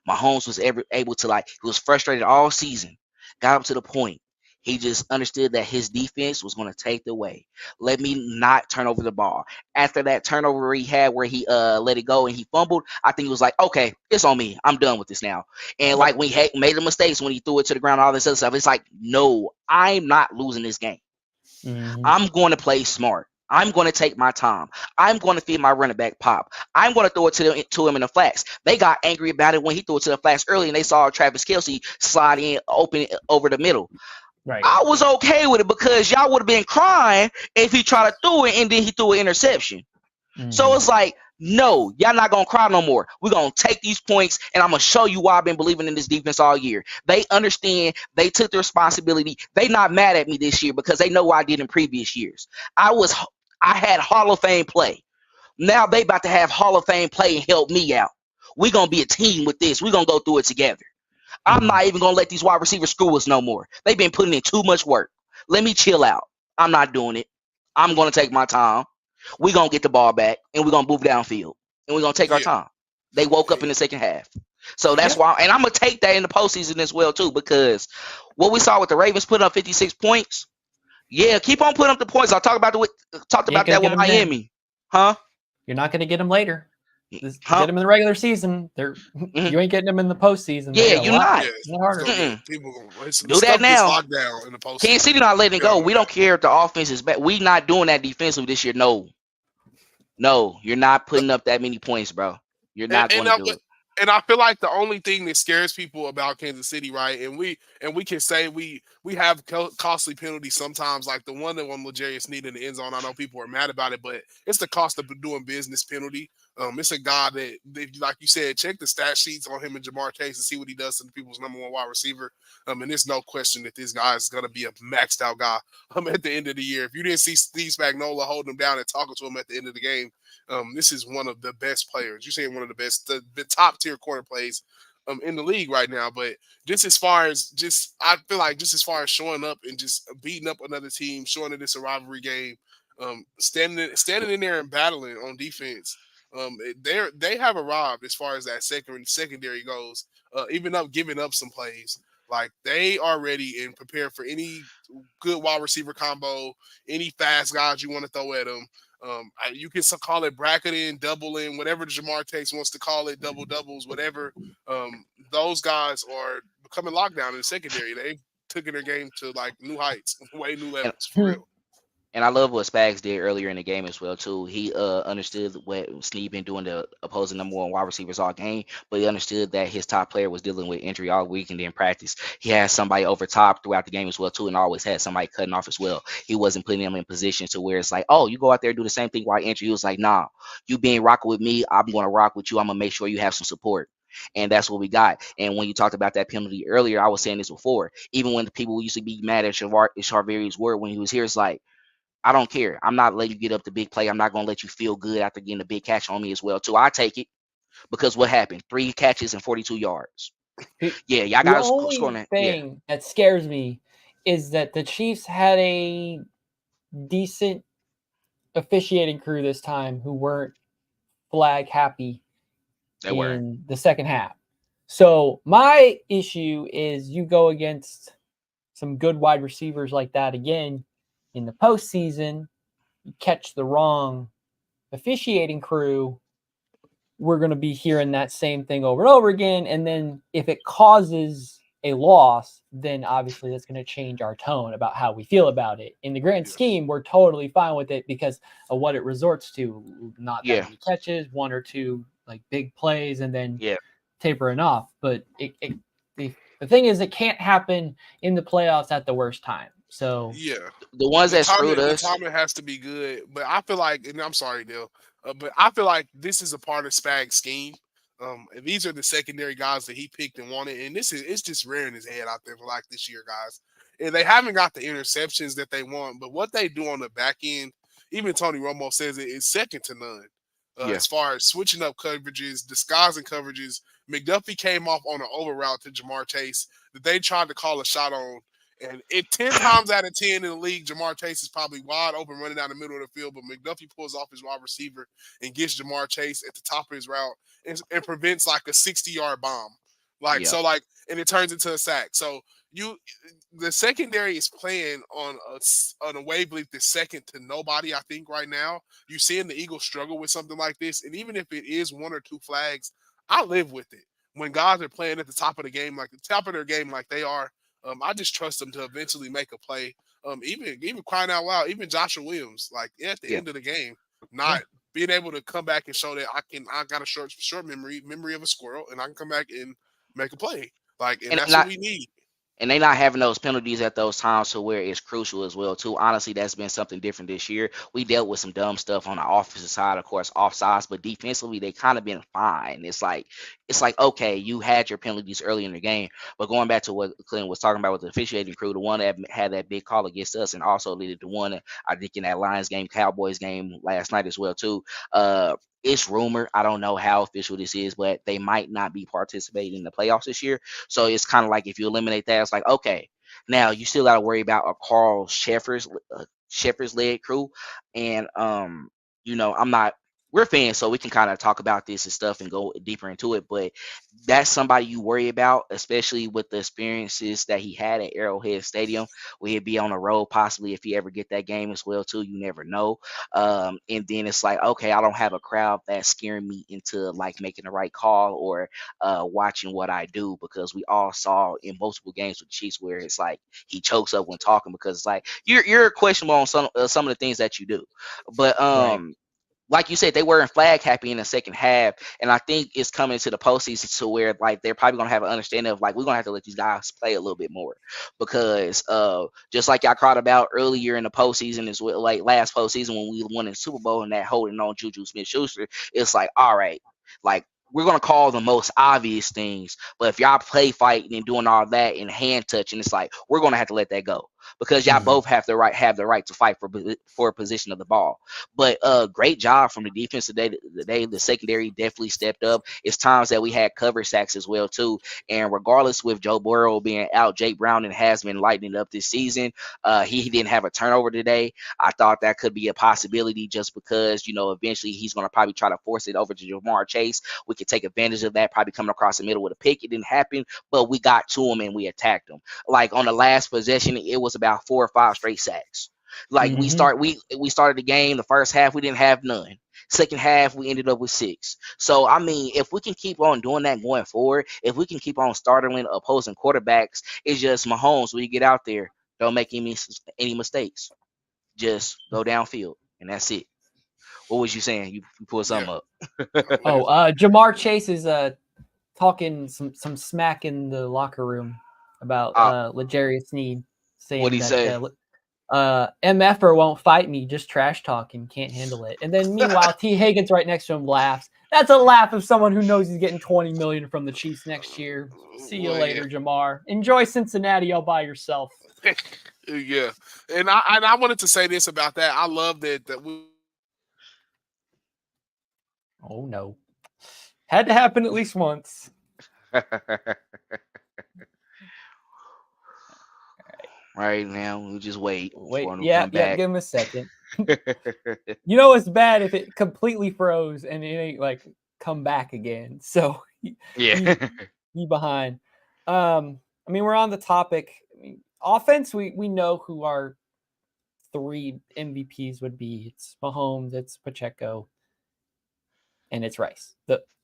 Speaker 5: Mahomes was able to he was frustrated all season, got up to the point. He just understood that his defense was going to take the way. Let me not turn over the ball. After that turnover he had where he let it go and he fumbled, I think he was like, okay, it's on me. I'm done with this now. And like when he made the mistakes, when he threw it to the ground, all this other stuff, it's like, no, I'm not losing this game. Mm-hmm. I'm going to play smart. I'm going to take my time. I'm going to feed my running back pop. I'm going to throw it to him in the flats. They got angry about it when he threw it to the flats early, and they saw Travis Kelce slide in, open over the middle. Right. I was okay with it because y'all would have been crying if he tried to throw it and then he threw an interception. Mm-hmm. So it's like, No, y'all not gonna cry no more. We're gonna take these points, and I'm gonna show you why I've been believing in this defense all year. They understand. They took the responsibility. They not mad at me this year because they know what I did in previous years. I had Hall of Fame play. Now they about to have Hall of Fame play and help me out. We're gonna be a team with this. We're gonna go through it together. I'm not even gonna let these wide receivers screw us no more. They've been putting in too much work. Let me chill out. I'm not doing it. I'm gonna take my time. We're gonna get the ball back and we're gonna move downfield. And we're gonna take our
Speaker 4: Yeah.
Speaker 5: time. They woke up in the second half. So that's why, and I'm gonna take that in the postseason as well, too, because what we saw with the Ravens putting up 56 points. Yeah, keep on putting up the points. I talked about that with Miami. Huh?
Speaker 1: You're not going to get them later. Just
Speaker 5: Huh?
Speaker 1: get them in the regular season. You ain't getting them in the postseason.
Speaker 5: Yeah, you're not.
Speaker 4: Yeah,
Speaker 1: It's harder.
Speaker 4: people gonna
Speaker 5: Do that now.
Speaker 4: Locked down in the postseason.
Speaker 5: Kansas City not letting it go. We don't care if the offense is bad. We not doing that defensively this year. No, you're not putting up that many points, bro. You're not going to do it.
Speaker 4: And I feel like the only thing that scares people about Kansas City, right? And we can say we have costly penalties sometimes, like the one that won L'Jarius Sneed in the end zone. I know people are mad about it, but it's the cost of doing business penalty. It's a guy that, like you said, check the stat sheets on him and Jamar Chase and see what he does to the people's number one wide receiver. And there's no question that this guy is going to be a maxed out guy at the end of the year. If you didn't see Steve Spagnuolo holding him down and talking to him at the end of the game, this is one of the best players. You're saying one of the best, the top tier corner plays in the league right now. But just as far as I feel like just as far as showing up and just beating up another team, showing that it's a rivalry game, standing in there and battling on defense. They have arrived as far as that secondary goes. Even up giving up some plays, like they are ready and prepared for any good wide receiver combo, any fast guys you want to throw at them. You can call it bracketing, doubling, whatever Jamar Chase wants to call it, double doubles, whatever. Those guys are becoming lockdown in the secondary. They've taken their game to like new heights, way new levels for real.
Speaker 5: And I love what Spags did earlier in the game as well, too. He understood what Sneed been doing to opposing number one wide receivers all game, but he understood that his top player was dealing with injury all week and then practice. He had somebody over top throughout the game as well, too, and always had somebody cutting off as well. He wasn't putting him in position to where it's like, oh, you go out there and do the same thing while injured. He was like, nah, you being rocking with me, I'm going to rock with you. I'm going to make sure you have some support. And that's what we got. And when you talked about that penalty earlier, I was saying this before. Even when the people used to be mad at Charvarius Ward when he was here, it's like, I don't care. I'm not letting you get up the big play. I'm not going to let you feel good after getting a big catch on me as well, too. I take it because what happened? 3 catches and 42 yards. Yeah, y'all got to score that.
Speaker 1: The only thing that scares me is that the Chiefs had a decent officiating crew this time who weren't flag happy in the second half. So my issue is you go against some good wide receivers like that again in the postseason, you catch the wrong officiating crew, we're going to be hearing that same thing over and over again. And then if it causes a loss, then obviously that's going to change our tone about how we feel about it. In the grand scheme, we're totally fine with it because of what it resorts to. Not that many catches, 1 or 2 like big plays, and then tapering off. But the thing is, it can't happen in the playoffs at the worst time. So
Speaker 5: the ones that screwed us,
Speaker 4: the timing has to be good. But I feel like, and I'm sorry, Dale, but I feel like this is a part of Spag's scheme. And these are the secondary guys that he picked and wanted, and it's just rearing his head out there for like this year, guys. And they haven't got the interceptions that they want, but what they do on the back end, even Tony Romo says it is second to none. As far as switching up coverages, disguising coverages, McDuffie came off on an over route to Jamar Chase that they tried to call a shot on. And 10 times out of 10 in the league, Jamar Chase is probably wide open running down the middle of the field, but McDuffie pulls off his wide receiver and gets Jamar Chase at the top of his route and prevents like a 60-yard bomb. And it turns into a sack. So the secondary is playing on a wavelength that's second to nobody, I think, right now. You're seeing the Eagles struggle with something like this. And even if it is 1 or 2 flags, I live with it. When guys are playing at the top of the game, like the top of their game, like they are, I just trust them to eventually make a play. Even crying out loud, even Joshua Williams, like at the end of the game, not being able to come back and show that I got a short memory of a squirrel, and I can come back and make a play. Like, and that's what we need.
Speaker 5: And they not having those penalties at those times to where it's crucial as well too. Honestly, that's been something different this year. We dealt with some dumb stuff on the offensive side, of course, offsides, but defensively they kind of been fine. It's like okay, you had your penalties early in the game, but going back to what Clinton was talking about with the officiating crew, the one that had that big call against us, and also led to one I think in that Lions game, Cowboys game last night as well too. It's rumor. I don't know how official this is, but they might not be participating in the playoffs this year. So it's kind of like if you eliminate that, it's like okay, now you still got to worry about a Carl Sheffer's led crew, and I'm not. We're fans, so we can kind of talk about this and stuff and go deeper into it. But that's somebody you worry about, especially with the experiences that he had at Arrowhead Stadium, where he'd be on the road possibly if he ever get that game as well too. You never know. And then it's like, okay, I don't have a crowd that's scaring me into like making the right call or watching what I do, because we all saw in multiple games with the Chiefs where it's like he chokes up when talking because it's like you're questionable on some of the things that you do. But
Speaker 1: Right.
Speaker 5: like you said, they weren't flag happy in the second half, and I think it's coming to the postseason to where like they're probably gonna have an understanding of like we're gonna have to let these guys play a little bit more, because just like y'all caught about earlier in the postseason as well, like last postseason when we won in the Super Bowl and that holding on Juju Smith-Schuster, it's like all right, like we're gonna call the most obvious things, but if y'all play fighting and doing all that and hand touching, it's like we're gonna have to let that go because y'all both have the right to fight for a position of the ball. But great job from the defense today. The secondary definitely stepped up. It's times that we had cover sacks as well too. And regardless with Joe Burrow being out, Jake Browning has been lighting up this season. He didn't have a turnover today. I thought that could be a possibility just because eventually he's going to probably try to force it over to Jamar Chase. We could take advantage of that, probably coming across the middle with a pick. It didn't happen, but we got to him and we attacked him. Like on the last possession, it was about 4 or 5 straight sacks. Like we started the game. The first half we didn't have none. Second half we ended up with 6. So I mean, if we can keep on doing that going forward, if we can keep on startling opposing quarterbacks, it's just Mahomes. When you get out there, don't make any mistakes. Just go downfield, and that's it. What was you saying? You pulled something up.
Speaker 1: Oh, Jamar Chase is talking some smack in the locker room about L'Jarius Sneed, saying
Speaker 5: What'd he say?
Speaker 1: MFer won't fight me, just trash talking, can't handle it. And then meanwhile, T. Higgins right next to him laughs. That's a laugh of someone who knows he's getting $20 million from the Chiefs next year. See you later, Jamar. Enjoy Cincinnati all by yourself.
Speaker 4: Yeah, and I wanted to say this about that. I love that we.
Speaker 1: Oh no, had to happen at least once.
Speaker 5: Right now, we'll just wait.
Speaker 1: Yeah, give him a second. It's bad if it completely froze and it ain't like come back again. So
Speaker 5: yeah,
Speaker 1: he behind. I mean, we're on the topic. I mean, offense, we know who our 3 MVPs would be. It's Mahomes, it's Pacheco, and it's Rice.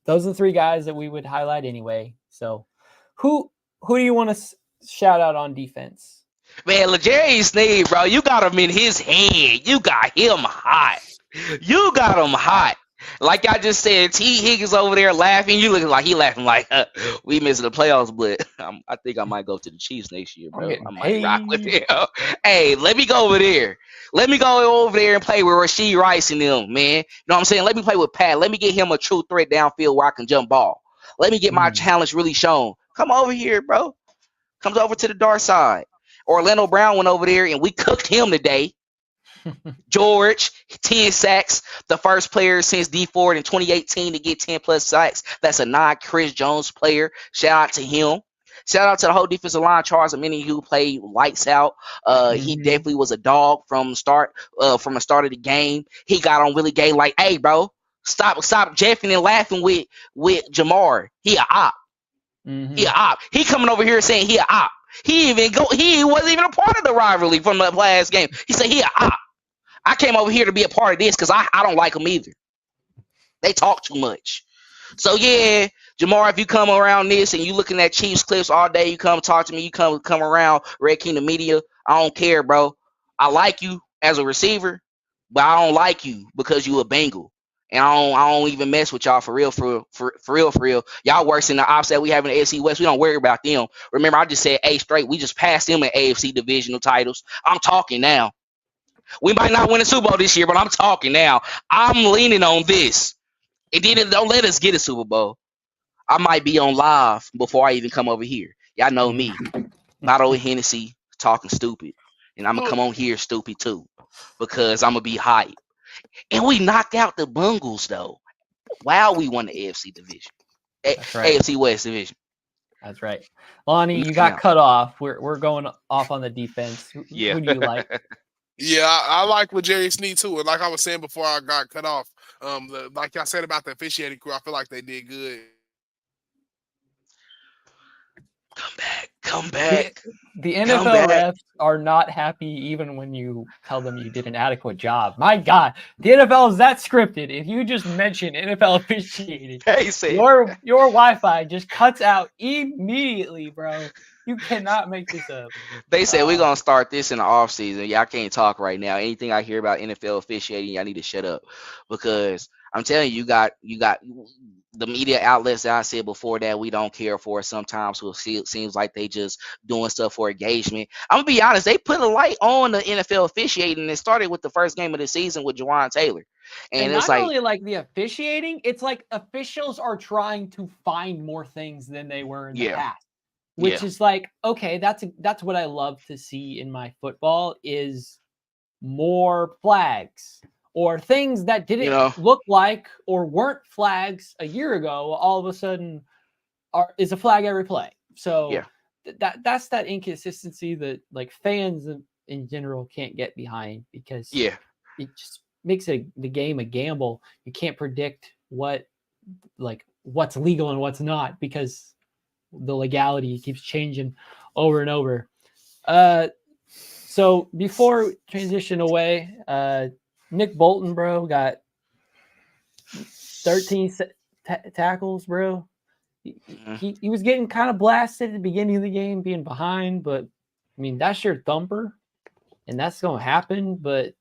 Speaker 1: Those are the 3 guys that we would highlight anyway. So who do you want to shout out on defense?
Speaker 5: Man, L'Jarius Sneed, bro, you got him in his head. You got him hot. You got him hot. Like I just said, T. Higgins over there laughing. You looking like he laughing like we missing the playoffs, but I think I might go to the Chiefs next year, bro. I might rock with him. Hey, let me go over there. Let me go over there and play with Rashee Rice and them, man. You know what I'm saying? Let me play with Pat. Let me get him a true threat downfield where I can jump ball. Let me get my challenge really shown. Come over here, bro. Comes over to the dark side. Orlando Brown went over there and we cooked him today. George, 10 sacks, the first player since D Ford in 2018 to get 10 plus sacks. That's a non-Chris Jones player. Shout out to him. Shout out to the whole defensive line, Charles Amini, who played lights out. He definitely was a dog from the start of the game. He got on Willie Gay like, hey, bro, stop jeffing and laughing with Jamar. He a op. He a op. He coming over here saying he a op. He wasn't even a part of the rivalry from the last game. He said he a op. I came over here to be a part of this because I don't like them either. They talk too much. So yeah, Jamar, if you come around this and you looking at Chiefs clips all day, you come talk to me, you come around Red Kingdom Media, I don't care, bro. I like you as a receiver, but I don't like you because you a Bengal. And I don't even mess with y'all for real, for real. Y'all worse than the ops that we have in the AFC West. We don't worry about them. Remember, I just said A straight. We just passed them in AFC divisional titles. I'm talking now. We might not win a Super Bowl this year, but I'm talking now. I'm leaning on this. It didn't. Don't let us get a Super Bowl. I might be on live before I even come over here. Y'all know me. Bottle of Hennessy, talking stupid. And I'm going to come on here stupid too. Because I'm going to be hype. And we knocked out the Bengals, though. Wow, we won the AFC division.
Speaker 1: That's right.
Speaker 5: AFC West division.
Speaker 1: That's right. Lonnie, you got cut off. We're going off on the defense.
Speaker 5: Yeah.
Speaker 1: Who do you like?
Speaker 4: Yeah, I like L'Jarius Sneed too. And like I was saying before I got cut off, like I said about the officiating crew, I feel like they did good.
Speaker 5: Come back.
Speaker 1: The NFL refs are not happy even when you tell them you did an adequate job. My God, the NFL is that scripted. If you just mention NFL officiating, your Wi-Fi just cuts out immediately, bro. You cannot make this up.
Speaker 5: They said we're going to start this in the offseason. Y'all can't talk right now. Anything I hear about NFL officiating, y'all need to shut up. Because I'm telling you, you got the media outlets that I said before that we don't care for sometimes. So it seems like they just doing stuff for engagement. I'm going to be honest. They put a light on the NFL officiating, and it started with the first game of the season with Jawan Taylor.
Speaker 1: And it's not only like the officiating, it's like officials are trying to find more things than they were in the past. Which is like, okay, that's what I love to see in my football is more flags or things that didn't look like or weren't flags a year ago. All of a sudden, is a flag every play. So that's that inconsistency that like fans in general can't get behind because it just makes the game a gamble. You can't predict what's legal and what's not because the legality keeps changing over and over. So before transition away, Nick Bolton, bro, got 13 tackles, bro. He was getting kind of blasted at the beginning of the game, being behind, but I mean, that's your thumper, and that's going to happen, but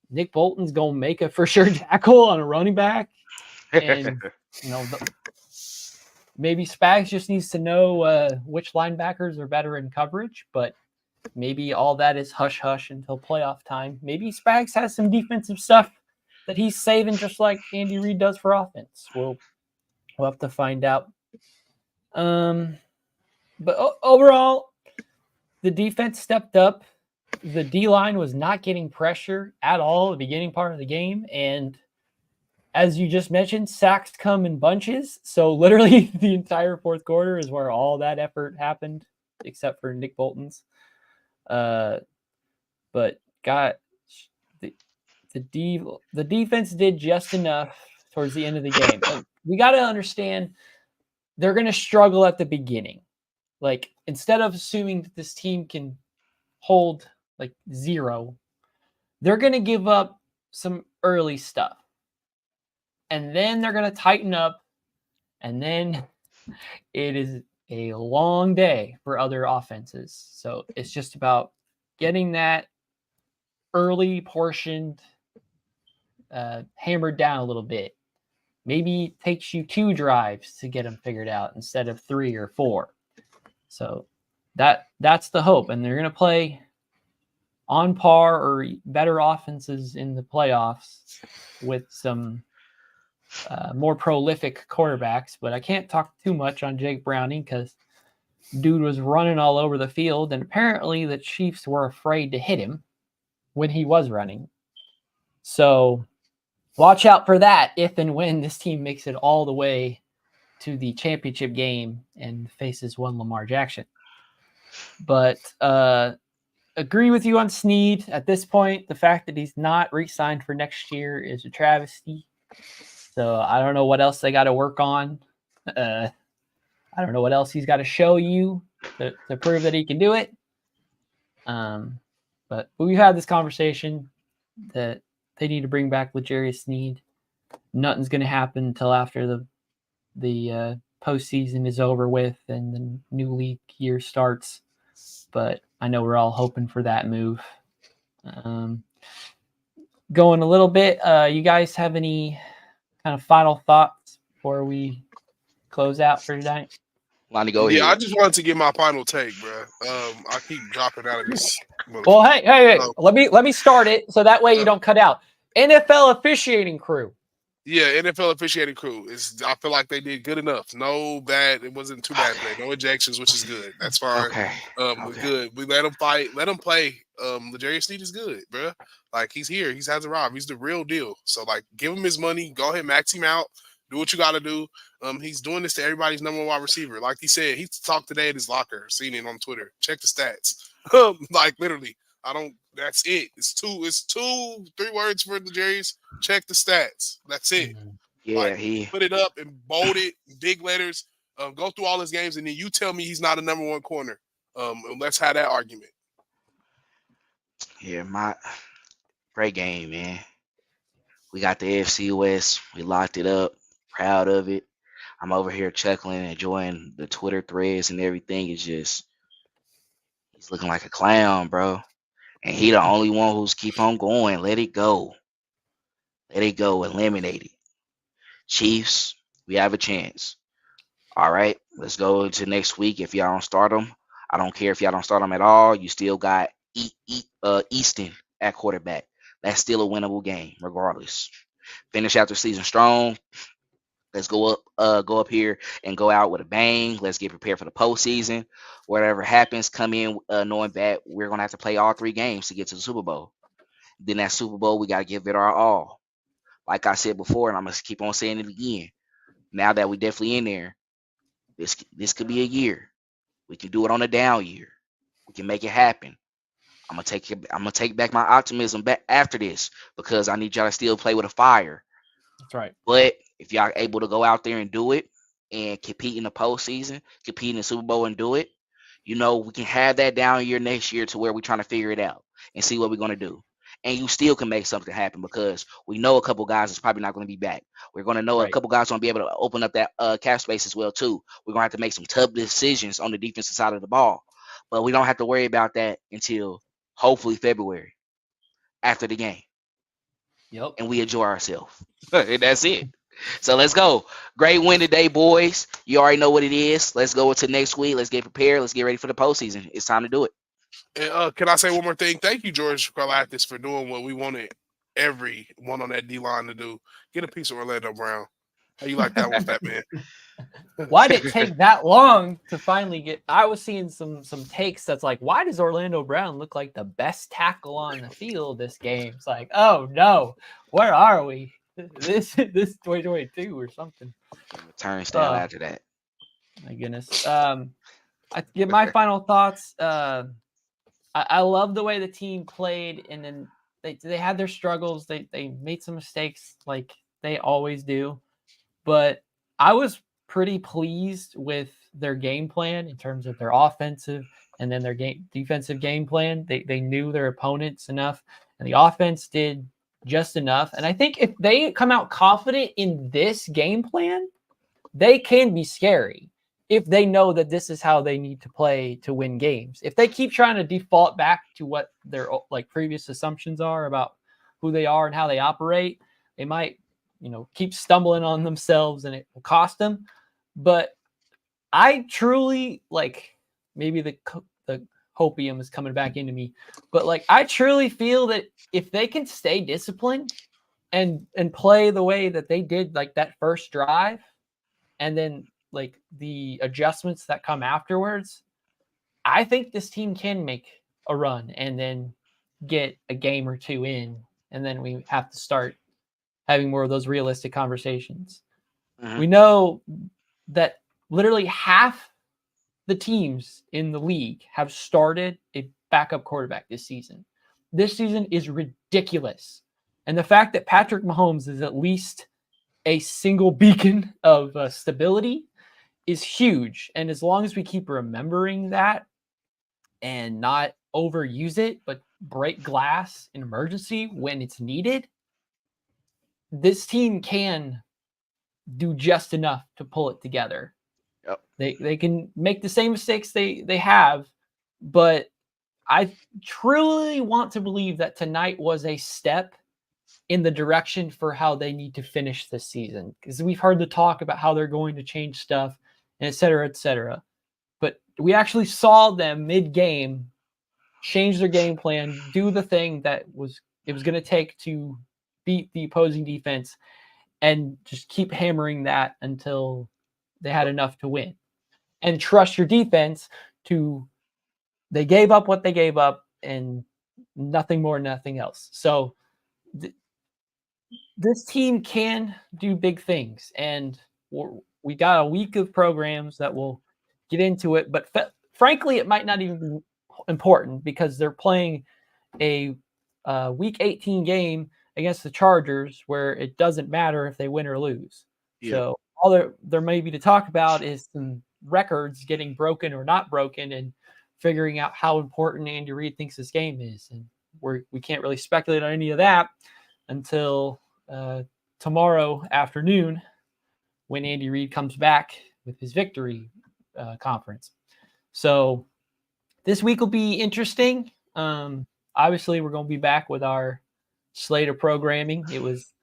Speaker 1: Nick Bolton's going to make a for sure tackle on a running back, and, maybe Spags just needs to know which linebackers are better in coverage, but maybe all that is hush-hush until playoff time. Maybe Spags has some defensive stuff that he's saving just like Andy Reid does for offense. We'll have to find out. But overall, the defense stepped up. The D-line was not getting pressure at all at the beginning part of the game, and as you just mentioned, sacks come in bunches. So literally the entire fourth quarter is where all that effort happened, except for Nick Bolton's. But the defense did just enough towards the end of the game. And we got to understand they're going to struggle at the beginning. Like instead of assuming that this team can hold like 0, they're going to give up some early stuff. And then they're going to tighten up, and then it is a long day for other offenses. So it's just about getting that early portioned hammered down a little bit. Maybe it takes you 2 drives to get them figured out instead of 3 or 4. So that's the hope. And they're going to play on par or better offenses in the playoffs with some more prolific quarterbacks, but I can't talk too much on Jake Browning because dude was running all over the field, and apparently the Chiefs were afraid to hit him when he was running. So watch out for that if and when this team makes it all the way to the championship game and faces one Lamar Jackson. But agree with you on Sneed. At this point, the fact that he's not re-signed for next year is a travesty. So I don't know what else they got to work on. I don't know what else he's got to show you to prove that he can do it. But we've had this conversation that they need to bring back L'Jarius Sneed. Nothing's going to happen until after the postseason is over with and the new league year starts. But I know we're all hoping for that move. Going a little bit, you guys have any kind of final thoughts before we close out for tonight?
Speaker 5: Lonnie, go
Speaker 4: Yeah, I
Speaker 5: ahead.
Speaker 4: just wanted to get my final take, bro. I keep dropping out of this.
Speaker 1: Well, hey,
Speaker 4: Oh.
Speaker 1: let me start it so that way you don't cut out. NFL officiating crew.
Speaker 4: Yeah, NFL officiating crew is. I feel like they did good enough. No bad. It wasn't too bad today. No ejections, which is good. That's fine.
Speaker 5: Okay.
Speaker 4: We're good. We let them fight. Let them play. L'Jarius Sneed is good, bro. Like he's here. He has arrived. He's the real deal. So like, give him his money. Go ahead, max him out. Do what you got to do. He's doing this to everybody's number one wide receiver. Like he said, he talked today at his locker. Seen it on Twitter. Check the stats. Like literally, I don't. That's it. It's 3 words for L'Jarius. Check the stats. That's it.
Speaker 5: Yeah,
Speaker 4: Like,
Speaker 5: he.
Speaker 4: put it up and bold it, big letters. Go through all his games, and then you tell me he's not a number one corner. Let's have that argument.
Speaker 5: Yeah, my great game, man. We got the AFC West. We locked it up. Proud of it. I'm over here chuckling, enjoying the Twitter threads and everything. It's just he's looking like a clown, bro. And he the only one who's keep on going. Let it go. Let it go. Eliminate it. Chiefs, we have a chance. All right, let's go into next week. If y'all don't start them, I don't care if y'all don't start them at all. You still got Easton at quarterback. That's still a winnable game, regardless. Finish out the season strong. Let's go up here and go out with a bang. Let's get prepared for the postseason. Whatever happens, come in knowing that we're gonna have to play all 3 games to get to the Super Bowl. Then that Super Bowl, we gotta give it our all. Like I said before, and I'm gonna keep on saying it again. Now that we definitely in there, this could be a year. We can do it on a down year. We can make it happen. I'm gonna take back my optimism back after this because I need y'all to still play with a fire.
Speaker 1: That's right.
Speaker 5: But if y'all are able to go out there and do it and compete in the postseason, compete in the Super Bowl and do it, we can have that down year next year to where we're trying to figure it out and see what we're going to do. And you still can make something happen because we know a couple guys is probably not going to be back. We're going to know a couple guys going to be able to open up that cap space as well, too. We're going to have to make some tough decisions on the defensive side of the ball. But we don't have to worry about that until hopefully February after the game.
Speaker 1: Yep.
Speaker 5: And we enjoy ourselves. And that's it. So let's go. Great win today, boys. You already know what it is. Let's go into next week. Let's get prepared. Let's get ready for the postseason. It's time to do it.
Speaker 4: And, can I say one more thing? Thank you, George Karlaftis, for doing what we wanted everyone on that D-line to do. Get a piece of Orlando Brown. How you like that one, Fat Man?
Speaker 1: Why did it take that long to finally get? I was seeing some takes that's like, why does Orlando Brown look like the best tackle on the field this game? It's like, oh no, where are we? This 2022 or something.
Speaker 5: Turnstile after that.
Speaker 1: My goodness. I give my final thoughts. I love the way the team played, and then they had their struggles. They made some mistakes like they always do, but I was pretty pleased with their game plan in terms of their offensive and then their defensive game plan. They knew their opponents enough, and the offense did just enough. And I think if they come out confident in this game plan, they can be scary if they know that this is how they need to play to win games. If they keep trying to default back to what their previous assumptions are about who they are and how they operate, they might, keep stumbling on themselves and it will cost them. But I truly maybe the hopium is coming back into me, but I truly feel that if they can stay disciplined and play the way that they did, that first drive, and then the adjustments that come afterwards, I think this team can make a run and then get a game or 2 in, and then we have to start having more of those realistic conversations. Mm-hmm. We know that literally half the teams in the league have started a backup quarterback this season. This season is ridiculous. And the fact that Patrick Mahomes is at least a single beacon of stability is huge. And as long as we keep remembering that and not overuse it, but break glass in emergency when it's needed, this team can do just enough to pull it together.
Speaker 5: Yep.
Speaker 1: They can make the same mistakes they have, but I truly want to believe that tonight was a step in the direction for how they need to finish this season. Because we've heard the talk about how they're going to change stuff, and et cetera, et cetera. But we actually saw them mid-game change their game plan, do the thing that it was going to take to beat the opposing defense, and just keep hammering that until they had enough to win. And trust your defense to, they gave up what they gave up and nothing more, nothing else. So this team can do big things, and we got a week of programs that will get into it. But frankly, it might not even be important because they're playing a Week 18 game against the Chargers where it doesn't matter if they win or lose. Yeah. So all there may be to talk about is some records getting broken or not broken, and figuring out how important Andy Reid thinks this game is. And we can't really speculate on any of that until tomorrow afternoon when Andy Reid comes back with his victory conference. So this week will be interesting. Obviously, we're going to be back with our slate of programming. It was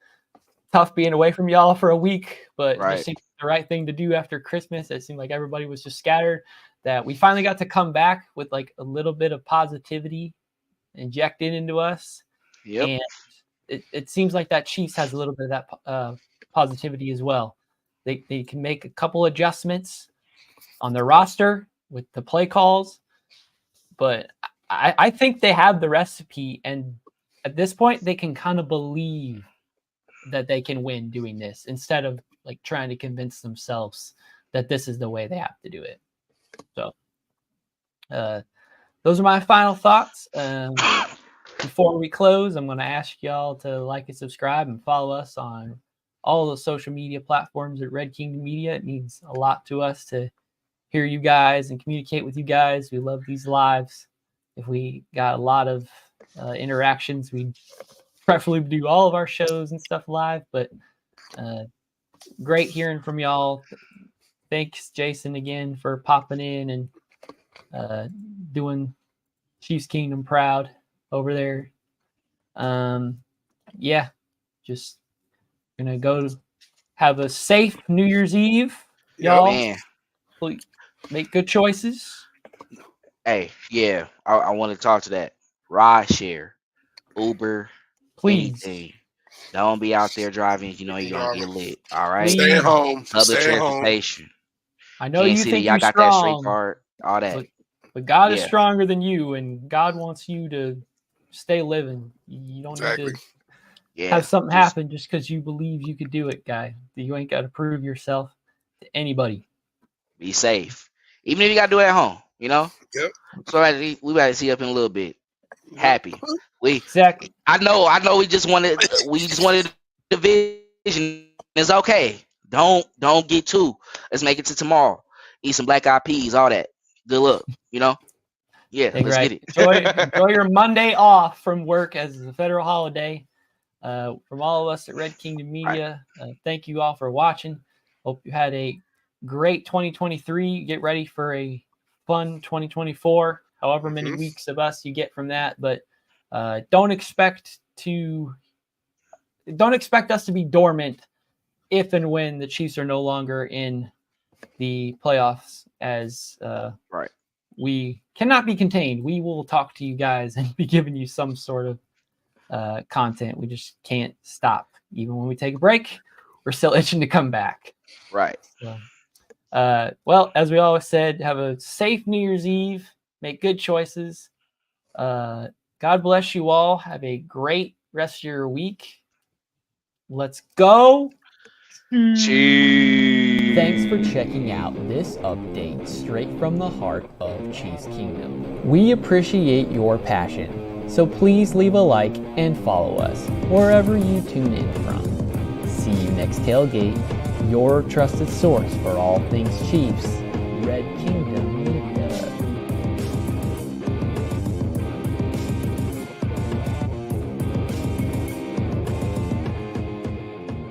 Speaker 1: tough being away from y'all for a week, but it seemed the right thing to do after Christmas. It seemed like everybody was just scattered, that we finally got to come back with like a little bit of positivity injected into us. Yep. And it seems like that Chiefs has a little bit of that positivity as well. They can make a couple adjustments on their roster with the play calls, but I think they have the recipe, and at this point they can kind of believe that they can win doing this instead of like trying to convince themselves that this is the way they have to do it. So those are my final thoughts. Before we close, I'm going to ask y'all to like and subscribe and follow us on all the social media platforms at Red Kingdom Media. It means a lot to us to hear you guys and communicate with you guys. We love these lives. If we got a lot of interactions, we'd preferably do all of our shows and stuff live, but great hearing from y'all. Thanks, Jason, again for popping in and doing Chiefs Kingdom proud over there. Just gonna go have a safe New Year's Eve, y'all. Man. Please make good choices.
Speaker 5: Hey, yeah, I want to talk to that. Ride share, Uber,
Speaker 1: please.
Speaker 5: Anything. Don't be out there driving. You know you're gonna get lit. All right.
Speaker 4: Stay at home.
Speaker 5: Public transportation.
Speaker 1: I know you think
Speaker 5: y'all got
Speaker 1: strong,
Speaker 5: that street card, all that.
Speaker 1: But God is stronger than you, and God wants you to stay living. You don't need to have something happen just because you believe you could do it, guy. You ain't got to prove yourself to anybody.
Speaker 5: Be safe, even if you got to do it at home. You know.
Speaker 4: Yep.
Speaker 5: So we about to see up in a little bit. Happy.
Speaker 1: Exactly.
Speaker 5: I know. We just wanted division. It's okay. Don't get too. Let's make it to tomorrow. Eat some black eyed peas, all that. Good luck. You know. Yeah. Let's get it.
Speaker 1: Enjoy your Monday off from work as a federal holiday. From all of us at Red Kingdom Media, thank you all for watching. Hope you had a great 2023. Get ready for a fun 2024. However many weeks of us you get from that, but don't expect us to be dormant if and when the Chiefs are no longer in the playoffs, as we cannot be contained. We will talk to you guys and be giving you some sort of content. We just can't stop. Even when we take a break, we're still itching to come back.
Speaker 5: Right.
Speaker 1: So, well, as we always said, have a safe New Year's Eve. Make good choices. God bless you all. Have a great rest of your week. Let's go.
Speaker 5: Cheers.
Speaker 6: Thanks for checking out this update straight from the heart of Chiefs Kingdom. We appreciate your passion, so please leave a like and follow us wherever you tune in from. See you next tailgate, your trusted source for all things Chiefs, Red Kingdom